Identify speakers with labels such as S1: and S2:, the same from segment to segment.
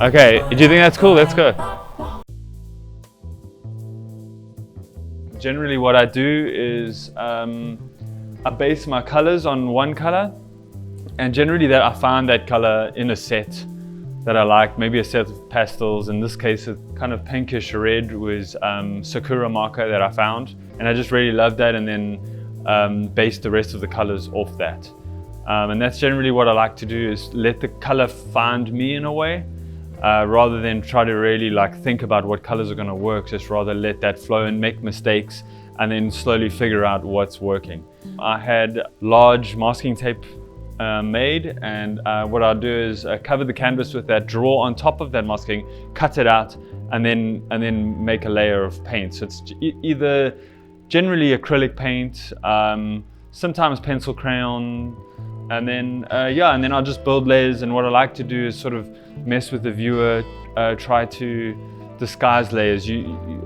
S1: Okay, do you think that's cool? Let's go. Generally what I do is I base my colors on one color, and generally that I find that color in a set that I like, maybe a set of pastels. In this case, a kind of pinkish red was Sakura marker that I found, and I just really loved that, and then based the rest of the colors off that. And that's generally what I like to do, is let the color find me in a way, rather than try to really like think about what colors are going to work. Just rather let that flow and make mistakes and then slowly figure out what's working. I had large masking tape made, and what I'll do is cover the canvas with that, draw on top of that masking, cut it out, and then make a layer of paint. So it's either generally acrylic paint, sometimes pencil crayon, and then and then I'll just build layers. And what I like to do is sort of mess with the viewer, try to disguise layers.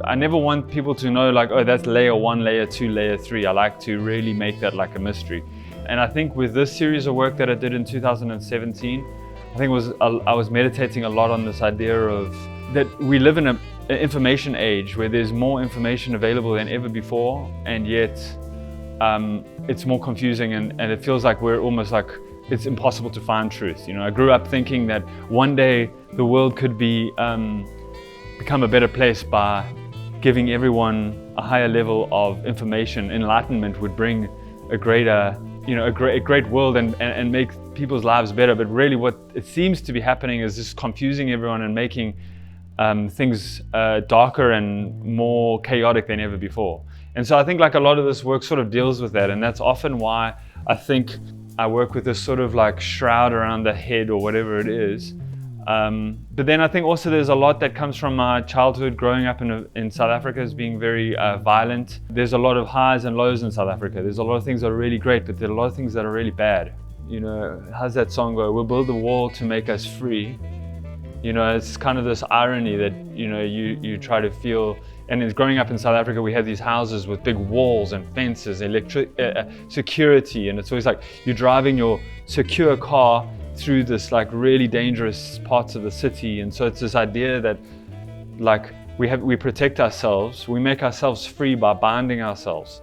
S1: I never want people to know like, oh, that's layer 1, layer 2, layer 3. I like to really make that like a mystery. And I think with this series of work that I did in 2017, I think I was meditating a lot on this idea of that we live in an information age where there's more information available than ever before, and yet it's more confusing, and it feels like we're almost like it's impossible to find truth. You know, I grew up thinking that one day the world could become a better place by giving everyone a higher level of information. Enlightenment would bring a greater, a great world and make people's lives better. But really what it seems to be happening is just confusing everyone and making things darker and more chaotic than ever before. And so I think like a lot of this work sort of deals with that, and that's often why I think I work with this sort of like shroud around the head or whatever it is. But then I think also there's a lot that comes from my childhood growing up in South Africa as being very violent. There's a lot of highs and lows in South Africa. There's a lot of things that are really great, but there are a lot of things that are really bad. You know, how's that song go? We'll build a wall to make us free. You know, it's kind of this irony that, you try to feel. And growing up in South Africa, we have these houses with big walls and fences, security, and it's always like you're driving your secure car through this like really dangerous parts of the city. And so it's this idea that like we protect ourselves, we make ourselves free by binding ourselves.